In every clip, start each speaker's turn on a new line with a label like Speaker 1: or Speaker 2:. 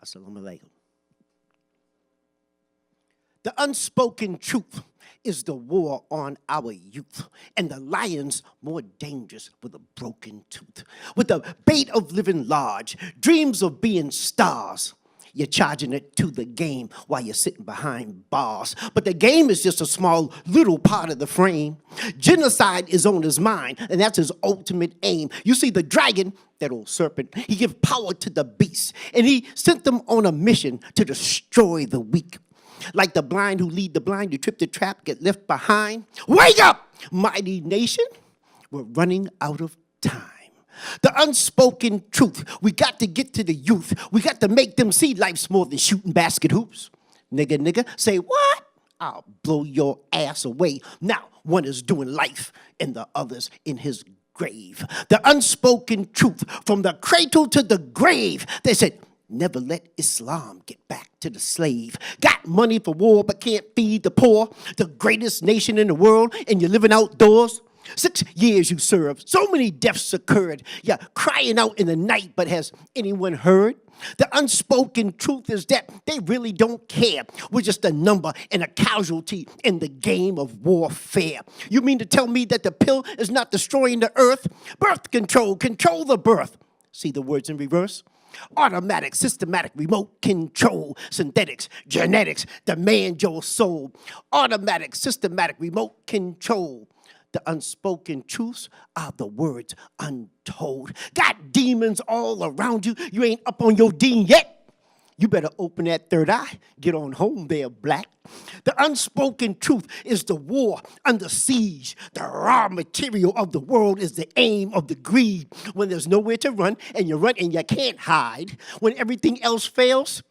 Speaker 1: Assalamu alaikum. The unspoken truth is the war on our youth, and the lion's more dangerous with a broken tooth. With the bait of living large, dreams of being stars, you're charging it to the game while you're sitting behind bars. But the game is just a small little part of the frame. Genocide is on his mind, and that's his ultimate aim. You see, the dragon, that old serpent, he gives power to the beast, and he sent them on a mission to destroy the weak. Like the blind who lead the blind, you trip the trap, get left behind. Wake up, mighty nation. We're running out of time. The unspoken truth, we got to get to the youth. We got to make them see life's more than shooting basket hoops. Nigga, nigga, say what? I'll blow your ass away. Now, one is doing life and the other's in his grave. The unspoken truth, from the cradle to the grave. They said, never let Islam get back to the slave. Got money for war but can't feed the poor. The greatest nation in the world and you're living outdoors. 6 years you served. So many deaths occurred. You're crying out in the night, but has anyone heard? The unspoken truth is that they really don't care. We're just a number and a casualty in the game of warfare. You mean to tell me that the pill is not destroying the earth? Birth control, control the birth. See the words in reverse? Automatic, systematic, remote control, synthetics, genetics, demand your soul. Automatic, systematic, remote control. The unspoken truths are the words untold. Got demons all around you. You ain't up on your dean yet. You better open that third eye. Get on home there, black. The unspoken truth is the war under siege. The raw material of the world is the aim of the greed. When there's nowhere to run, and you run and you can't hide. When everything else fails,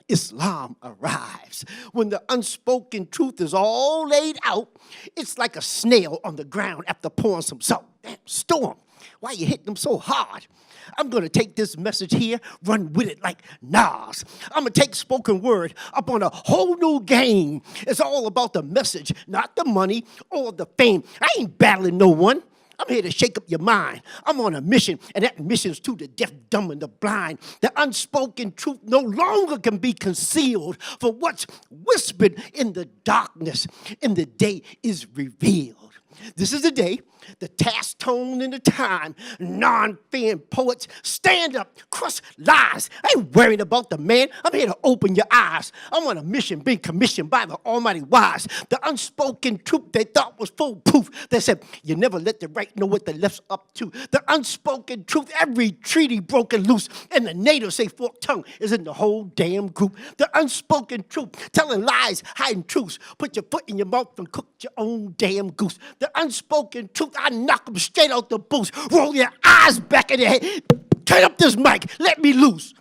Speaker 1: Islam arrives. When the unspoken truth is all laid out, it's like a snail on the ground after pouring some salt. Damn, storm. Why you hitting them so hard? I'm going to take this message here, run with it like Nas. I'm going to take spoken word up on a whole new game. It's all about the message, not the money or the fame. I ain't battling no one. I'm here to shake up your mind. I'm on a mission, and that mission's to the deaf, dumb, and the blind. The unspoken truth no longer can be concealed, for what's whispered in the darkness in the day is revealed. This is the day, the task tone and the time. Non-fan poets, stand up, crush lies. I ain't worried about the man. I'm here to open your eyes. I'm on a mission being commissioned by the Almighty Wise. The unspoken truth they thought was foolproof. They said, you never let the right know what the left's up to. The unspoken truth, every treaty broken loose. And the natives say forked tongue is in the whole damn group. The unspoken truth, telling lies, hiding truths. Put your foot in your mouth and cook your own damn goose. The unspoken truth, I knock them straight out the booth. Roll your eyes back in your head. Turn up this mic. Let me loose.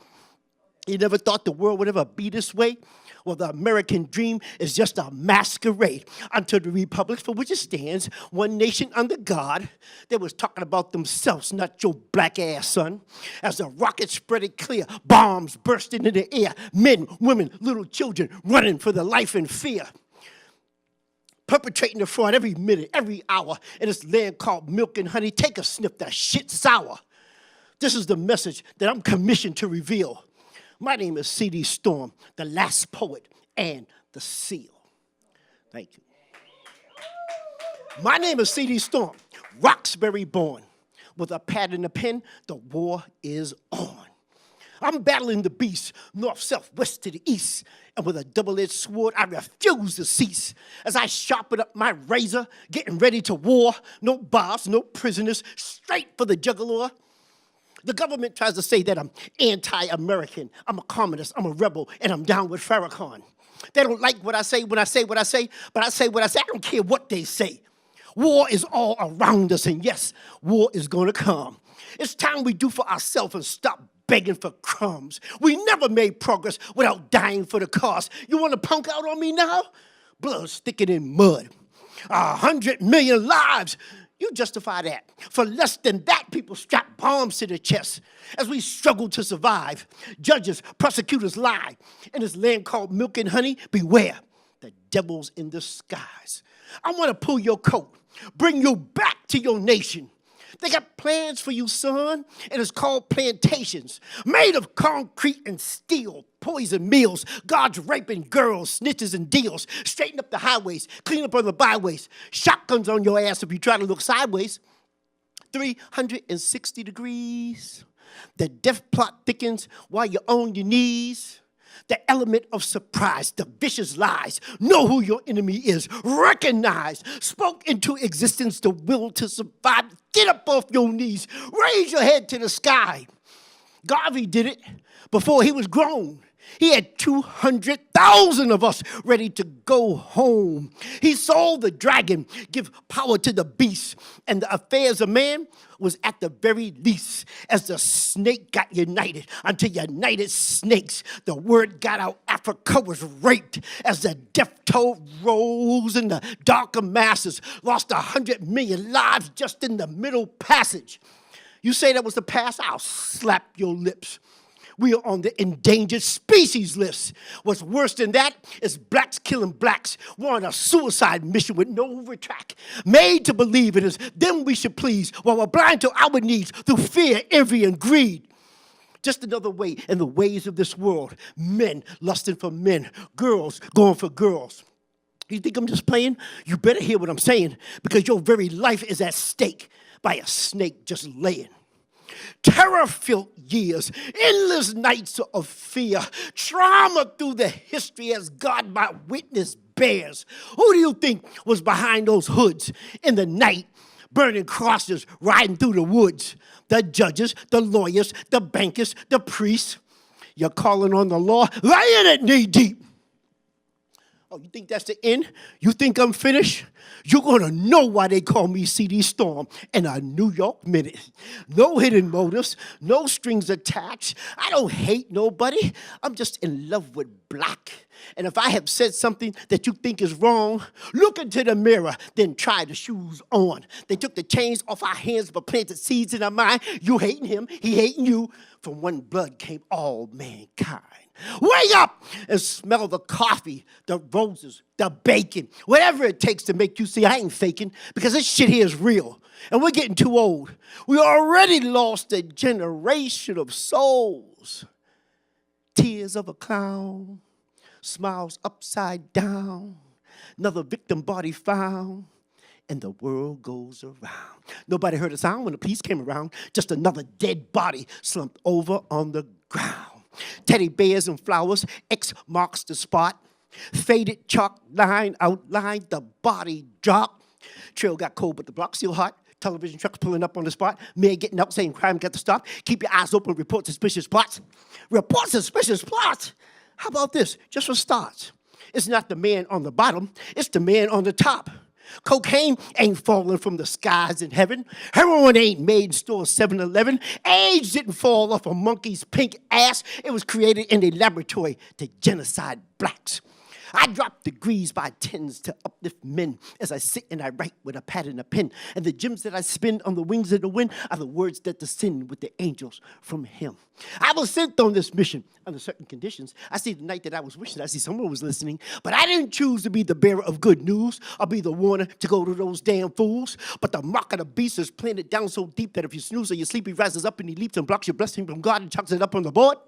Speaker 1: You never thought the world would ever be this way? Well, the American dream is just a masquerade until the republic for which it stands, one nation under God. They was talking about themselves, not your black ass, son. As the rockets spread it clear, bombs bursting in the air, men, women, little children running for their life in fear. Perpetrating the fraud every minute, every hour in this land called milk and honey. Take a sniff, that shit sour. This is the message that I'm commissioned to reveal. My name is C.D. Storm, the last poet and the seal. Thank you. My name is C.D. Storm, Roxbury born. With a pad and a pen, the war is on. I'm battling the beast, north, south, west to the east. And with a double-edged sword, I refuse to cease. As I sharpen up my razor, getting ready to war. No bars, no prisoners, straight for the jugular. The government tries to say that I'm anti-American. I'm a communist, I'm a rebel, and I'm down with Farrakhan. They don't like what I say when I say what I say, but I say what I say. I don't care what they say. War is all around us, and yes, war is going to come. It's time we do for ourselves and stop begging for crumbs. We never made progress without dying for the cause. You want to punk out on me now? Blood sticking in mud. 100 million lives. You justify that. For less than that, people strap bombs to their chests as we struggle to survive. Judges, prosecutors lie. In this land called milk and honey, beware. The devil's in disguise. I want to pull your coat, bring you back to your nation. They got plans for you, son, and it's called plantations, made of concrete and steel, poison meals, God's raping girls, snitches and deals, straighten up the highways, clean up on the byways, shotguns on your ass if you try to look sideways. 360 degrees. The death plot thickens while you're on your knees. The element of surprise, the vicious lies. Know who your enemy is. Recognize. Spoke into existence the will to survive. Get up off your knees. Raise your head to the sky. Garvey did it before he was grown. He had 200,000 of us ready to go home. He saw the dragon give power to the beast, and the affairs of man was at the very least. As the snake got united unto united snakes, the word got out, Africa was raped. As the death toll rose and the darker masses lost 100 million lives just in the middle passage. You say that was the past, I'll slap your lips. We are on the endangered species list. What's worse than that is blacks killing blacks. We're on a suicide mission with no retract. Made to believe it is them we should please while we're blind to our needs through fear, envy, and greed. Just another way in the ways of this world. Men lusting for men. Girls going for girls. You think I'm just playing? You better hear what I'm saying, because your very life is at stake by a snake just laying. Terror-filled years, endless nights of fear, trauma through the history as God my witness bears. Who do you think was behind those hoods in the night, burning crosses, riding through the woods? The judges, the lawyers, the bankers, the priests. You're calling on the law, laying it knee deep. Oh, you think that's the end? You think I'm finished? You're going to know why they call me C.D. Storm and a New York Minute. No hidden motives, no strings attached. I don't hate nobody. I'm just in love with black. And if I have said something that you think is wrong, look into the mirror, then try the shoes on. They took the chains off our hands but planted seeds in our mind. You hating him, he hating you. From one blood came all mankind. Wake up and smell the coffee, the roses, the bacon, whatever it takes to make you see I ain't faking, because this shit here is real. And we're getting too old. We already lost a generation of souls. Tears of a clown, smiles upside down, another victim body found, and the world goes around. Nobody heard a sound when the police came around, just another dead body slumped over on the ground. Teddy bears and flowers, X marks the spot. Faded chalk line outlined the body drop. Trail got cold, but the block still hot. Television trucks pulling up on the spot. Man getting out saying crime got to stop. Keep your eyes open, report suspicious plots. Report suspicious plots? How about this, just for starts? It's not the man on the bottom, it's the man on the top. Cocaine ain't falling from the skies in heaven. Heroin ain't made in store 7-Eleven. AIDS didn't fall off a monkey's pink ass. It was created in a laboratory to genocide blacks. I drop degrees by tens to uplift men as I sit and I write with a pad and a pen. And the gems that I spin on the wings of the wind are the words that descend with the angels from him. I was sent on this mission under certain conditions. I see the night that I was wishing. I see someone was listening. But I didn't choose to be the bearer of good news or be the warner to go to those damn fools. But the mark of the beast is planted down so deep that if you snooze or you sleep, he rises up and he leaps and blocks your blessing from God and chucks it up on the board.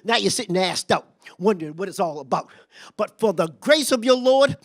Speaker 1: Now you're sitting assed out, wondering what it's all about. But for the grace of your Lord,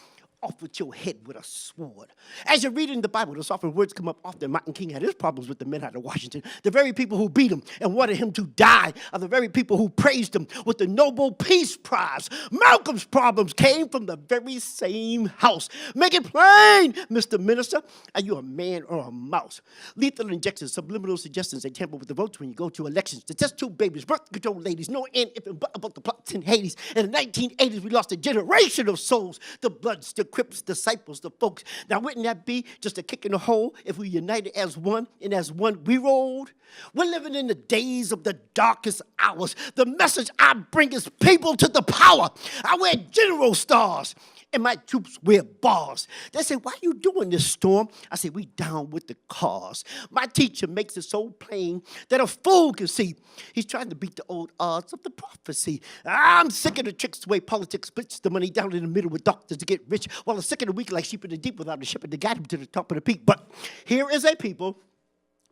Speaker 1: off with your head with a sword. As you're reading the Bible, the softer words come up often. Martin King had his problems with the men out of Washington. The very people who beat him and wanted him to die are the very people who praised him with the Nobel Peace Prize. Malcolm's problems came from the very same house. Make it plain, Mr. Minister. Are you a man or a mouse? Lethal injections, subliminal suggestions, they tamper with the votes when you go to elections. The test tube babies, birth control ladies, no end if and but about the plots in Hades. In the 1980s, we lost a generation of souls. The bloods, the Crips, disciples, the folks. Now, wouldn't that be just a kick in the hole if we united as one and as one we rolled? We're living in the days of the darkest hours. The message I bring is people to the power. I wear general stars and my troops wear bars. They say, why you doing this, Storm? I say, we down with the cause. My teacher makes it so plain that a fool can see. He's trying to beat the old odds of the prophecy. I'm sick of the tricks the way politics splits the money down in the middle with doctors to get rich, while the sick of the weak like sheep in the deep without a shepherd to guide them to the top of the peak. But here is a people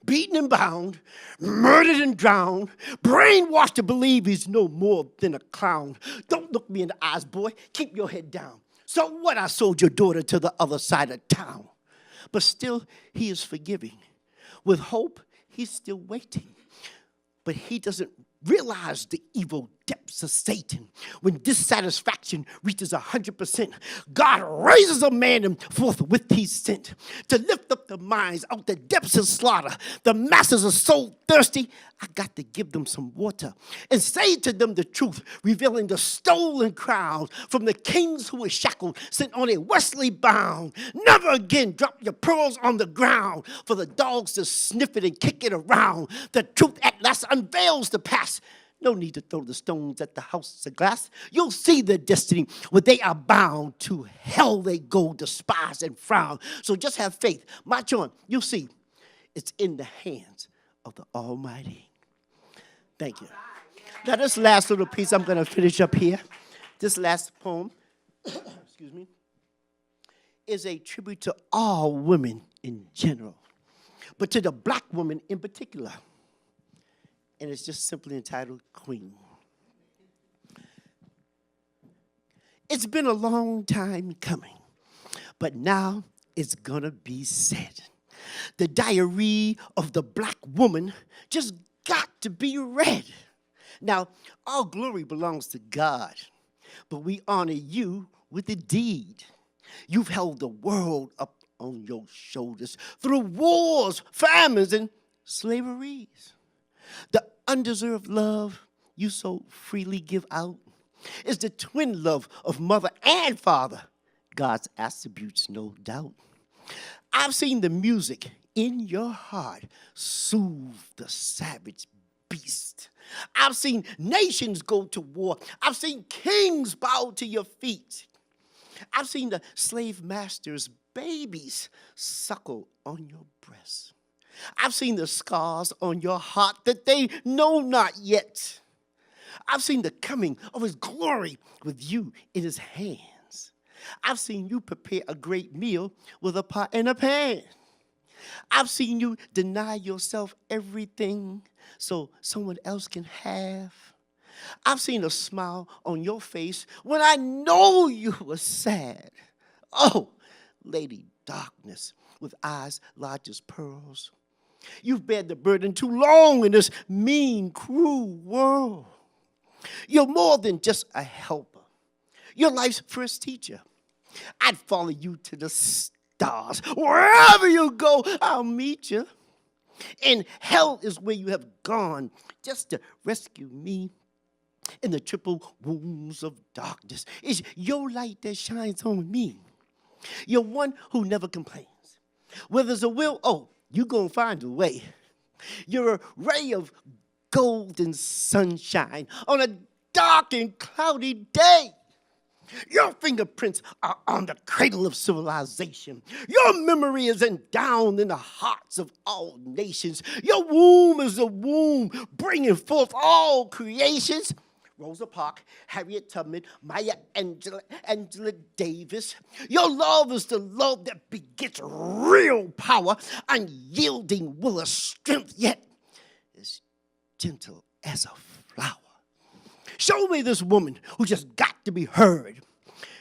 Speaker 1: beaten and bound, murdered and drowned, brainwashed to believe he's no more than a clown. Don't look me in the eyes, boy. Keep your head down. So what? I sold your daughter to the other side of town. But still, he is forgiving. With hope, he's still waiting. But he doesn't realize the evil depths of Satan. When dissatisfaction reaches 100%, God raises a man and forthwith he's sent to lift up the minds out the depths of slaughter. The masses are so thirsty, I got to give them some water and say to them the truth, revealing the stolen crown from the kings who were shackled, sent on a westly bound. Never again drop your pearls on the ground for the dogs to sniff it and kick it around. The truth at last unveils the past. No need to throw the stones at the house of glass. You'll see their destiny where they are bound. To hell they go, despise and frown. So just have faith. March on. You'll see. It's in the hands of the Almighty. Thank you. Now this last little piece I'm going to finish up here. This last poem, excuse me, is a tribute to all women in general, but to the black woman in particular. And it's just simply entitled Queen. It's been a long time coming, but now it's gonna be said. The diary of the black woman just got to be read. Now, all glory belongs to God, but we honor you with a deed. You've held the world up on your shoulders through wars, famines, and slaveries. The undeserved love you so freely give out is the twin love of mother and father, God's attributes, no doubt. I've seen the music in your heart soothe the savage beast. I've seen nations go to war. I've seen kings bow to your feet. I've seen the slave masters' babies suckle on your breast. I've seen the scars on your heart that they know not yet. I've seen the coming of his glory with you in his hands. I've seen you prepare a great meal with a pot and a pan. I've seen you deny yourself everything so someone else can have. I've seen a smile on your face when I know you were sad. Oh, Lady Darkness with eyes large as pearls. You've bared the burden too long in this mean, cruel world. You're more than just a helper. You're life's first teacher. I'd follow you to the stars. Wherever you go, I'll meet you. And hell is where you have gone just to rescue me. In the triple wombs of darkness is your light that shines on me. You're one who never complains. Where there's a will, oh, you're going to find a way. You're a ray of golden sunshine on a dark and cloudy day. Your fingerprints are on the cradle of civilization. Your memory is endowed in the hearts of all nations. Your womb is a womb bringing forth all creations. Rosa Parks, Harriet Tubman, Maya Angela Davis. Your love is the love that begets real power, unyielding will of strength, yet is gentle as a flower. Show me this woman who just got to be heard.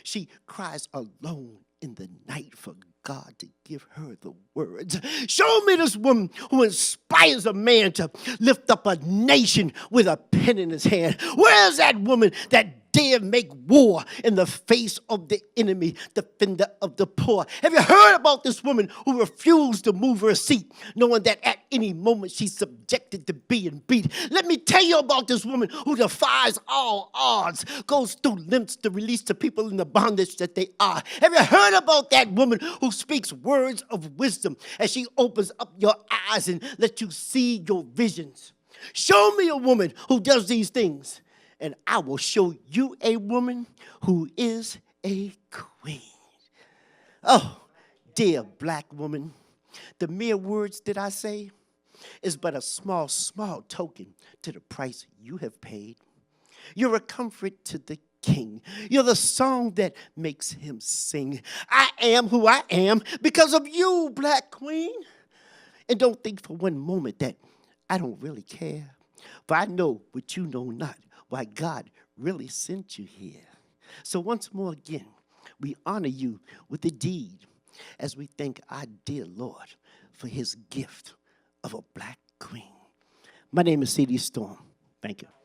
Speaker 1: She cries alone in the night for God to give her the words. Show me this woman who inspires a man to lift up a nation with a pen in his hand. Where's that woman that dare make war in the face of the enemy, defender of the poor? Have you heard about this woman who refused to move her seat, knowing that at any moment she's subjected to being beat? Let me tell you about this woman who defies all odds, goes through lengths to release the people in the bondage that they are. Have you heard about that woman who speaks words of wisdom as she opens up your eyes and lets you see your visions? Show me a woman who does these things, and I will show you a woman who is a queen. Oh, dear black woman, the mere words that I say is but a small, small token to the price you have paid. You're a comfort to the king. You're the song that makes him sing. I am who I am because of you, black queen. And don't think for one moment that I don't really care. For I know what you know not, why God really sent you here. So once more again, we honor you with a deed as we thank our dear Lord for his gift of a black queen. My name is C.D. Storm. Thank you.